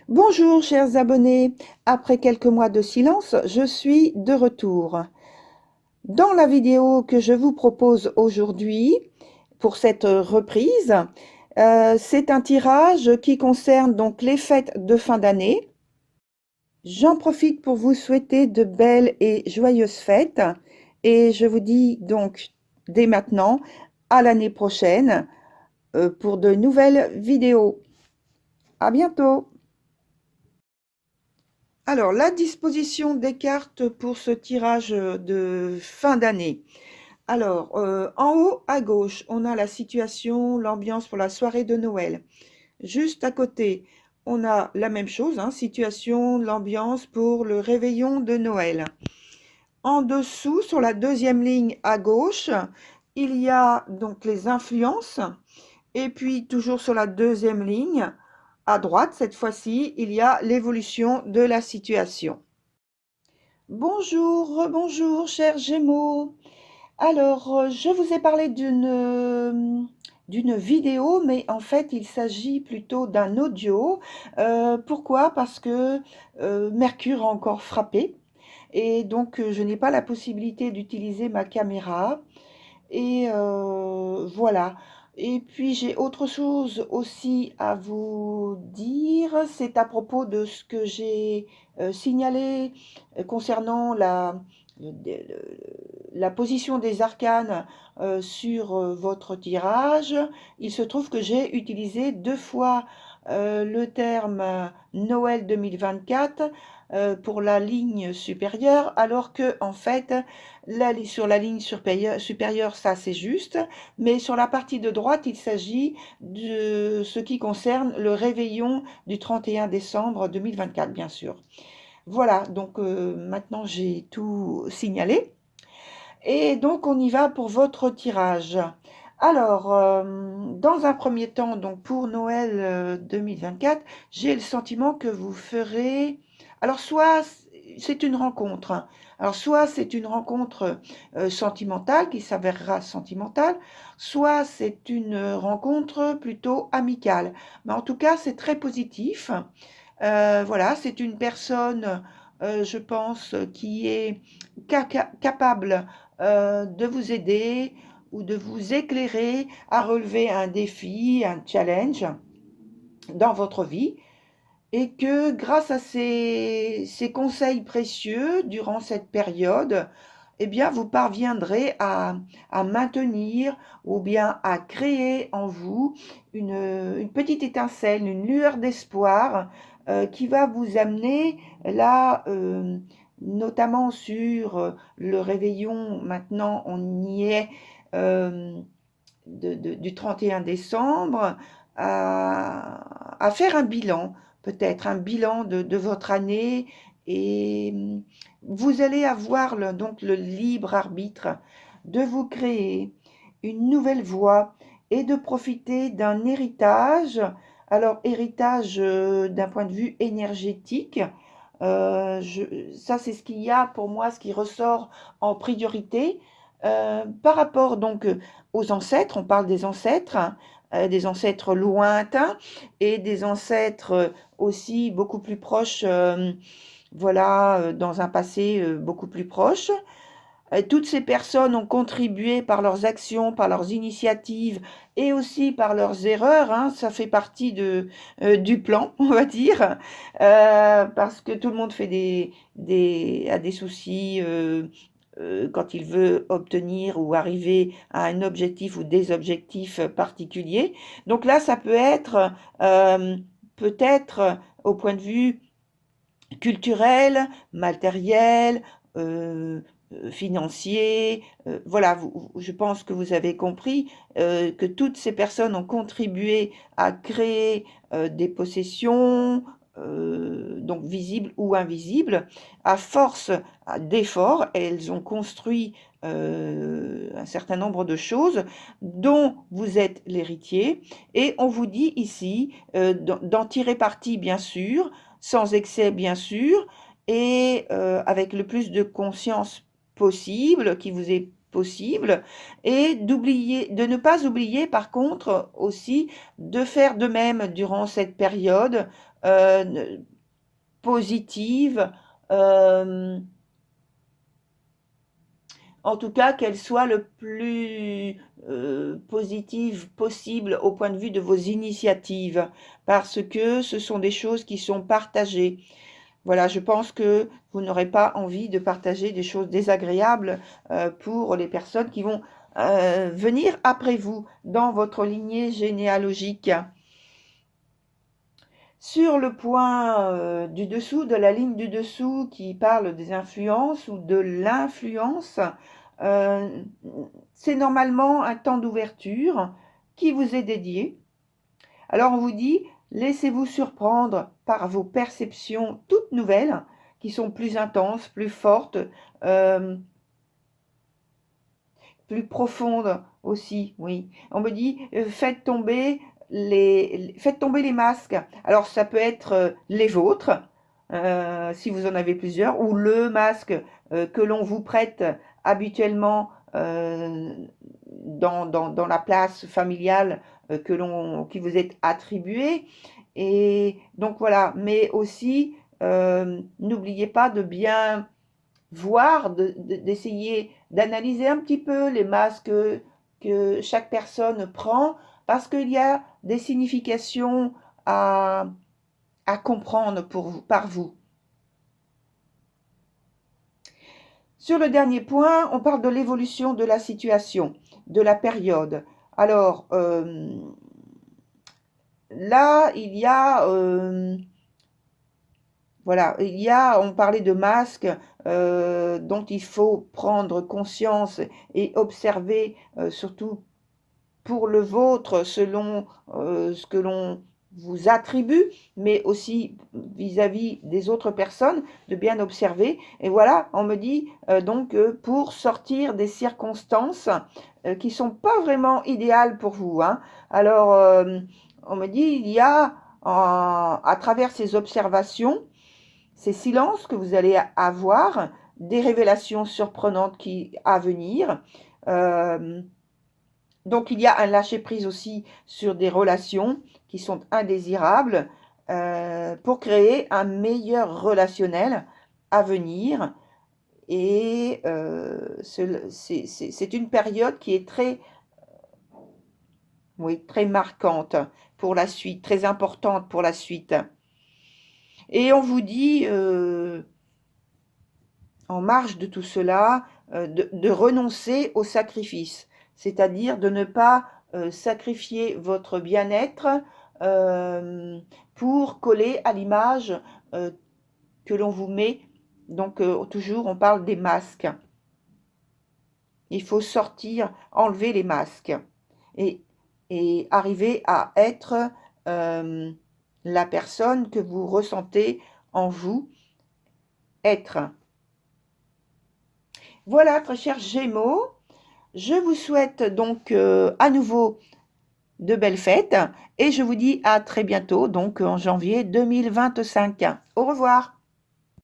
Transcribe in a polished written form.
Bonjour chers abonnés, après quelques mois de silence, je suis de retour. Dans la vidéo que je vous propose aujourd'hui, pour cette reprise, c'est un tirage qui concerne donc les fêtes de fin d'année. J'en profite pour vous souhaiter de belles et joyeuses fêtes et je vous dis donc dès maintenant à l'année prochaine pour de nouvelles vidéos. À bientôt! Alors, la disposition des cartes pour ce tirage de fin d'année. Alors, en haut à gauche, on a la situation, l'ambiance pour la soirée de Noël. Juste à côté, on a la même chose, hein, situation, l'ambiance pour le réveillon de Noël. En dessous, sur la deuxième ligne à gauche, il y a donc les influences. Et puis, toujours sur la deuxième ligne, à droite, cette fois-ci, il y a l'évolution de la situation. Bonjour, rebonjour, chers Gémeaux. Alors, je vous ai parlé d'une vidéo, mais en fait, il s'agit plutôt d'un audio. Pourquoi? Parce que Mercure a encore frappé et donc je n'ai pas la possibilité d'utiliser ma caméra. Et voilà. Et puis j'ai autre chose aussi à vous dire, c'est à propos de ce que j'ai signalé concernant la position des arcanes sur votre tirage. Il se trouve que j'ai utilisé deux fois le terme Noël 2024 pour la ligne supérieure, alors que en fait, sur la ligne supérieure, ça c'est juste, mais sur la partie de droite, il s'agit de ce qui concerne le réveillon du 31 décembre 2024, bien sûr. Voilà, donc maintenant j'ai tout signalé. Et donc on y va pour votre tirage. Alors, dans un premier temps, donc pour Noël 2024, j'ai le sentiment que vous ferez. Alors, soit c'est une rencontre, hein. Alors, soit c'est une rencontre sentimentale qui s'avérera sentimentale, soit c'est une rencontre plutôt amicale. Mais en tout cas, c'est très positif. Voilà, c'est une personne, je pense, qui est capable de vous aider ou de vous éclairer à relever un défi, un challenge dans votre vie et que grâce à ces conseils précieux durant cette période, eh bien, vous parviendrez à maintenir ou bien à créer en vous une petite étincelle, une lueur d'espoir qui va vous amener là, notamment sur le réveillon, maintenant on y est du 31 décembre, à faire un bilan, peut-être un bilan de votre année et vous allez avoir donc le libre arbitre de vous créer une nouvelle voie et de profiter d'un héritage. Alors, héritage d'un point de vue énergétique, ça c'est ce qu'il y a pour moi, ce qui ressort en priorité. Par rapport donc aux ancêtres, on parle des ancêtres lointains et des ancêtres aussi beaucoup plus proches, voilà, dans un passé beaucoup plus proche. Toutes ces personnes ont contribué par leurs actions, par leurs initiatives et aussi par leurs erreurs, hein, ça fait partie du plan, on va dire, parce que tout le monde fait a des soucis quand il veut obtenir ou arriver à un objectif ou des objectifs particuliers. Donc là, ça peut être peut-être au point de vue culturel, matériel, euh, financier. Voilà, je pense que vous avez compris que toutes ces personnes ont contribué à créer des possessions, donc visibles ou invisibles. À force d'efforts, elles ont construit un certain nombre de choses dont vous êtes l'héritier. Et on vous dit ici d'en tirer parti, bien sûr, sans excès bien sûr, et avec le plus de conscience possible qui vous est possible et de ne pas oublier par contre aussi de faire de même durant cette période positive, en tout cas qu'elle soit le plus positive possible au point de vue de vos initiatives, parce que ce sont des choses qui sont partagées. Voilà, je pense que vous n'aurez pas envie de partager des choses désagréables pour les personnes qui vont venir après vous dans votre lignée généalogique. Sur le point du dessous, de la ligne du dessous qui parle des influences ou de l'influence, euh, c'est normalement un temps d'ouverture qui vous est dédié. Alors on vous dit, laissez-vous surprendre par vos perceptions toutes nouvelles, qui sont plus intenses, plus fortes, euh, plus profondes aussi, oui. On me dit, faites tomber les masques. Alors ça peut être les vôtres, si vous en avez plusieurs, ou le masque que l'on vous prête habituellement dans la place familiale qui vous est attribuée. Et donc voilà, mais aussi, n'oubliez pas de bien voir, d'essayer d'analyser un petit peu les masques que chaque personne prend, parce qu'il y a des significations à comprendre par vous. Sur le dernier point, on parle de l'évolution de la situation, de la période. Alors, là, on parlait de masques dont il faut prendre conscience et observer, surtout pour le vôtre, selon ce que l'on vous attribue, mais aussi vis-à-vis des autres personnes, de bien observer. Et voilà, on me dit donc pour sortir des circonstances qui ne sont pas vraiment idéales pour vous, hein. Alors, on me dit, il y a, à travers ces observations, ces silences que vous allez avoir, des révélations surprenantes à venir. Donc il y a un lâcher-prise aussi sur des relations qui sont indésirables pour créer un meilleur relationnel à venir. Et c'est une période qui est très marquante pour la suite, très importante pour la suite. Et on vous dit, en marge de tout cela, de renoncer au sacrifice, c'est-à-dire de ne pas sacrifier votre bien-être pour coller à l'image que l'on vous met. Donc toujours on parle des masques. Il faut sortir, enlever les masques et arriver à être la personne que vous ressentez en vous être. Voilà, très chers Gémeaux, je vous souhaite donc à nouveau de belles fêtes et je vous dis à très bientôt, donc en janvier 2025. Au revoir.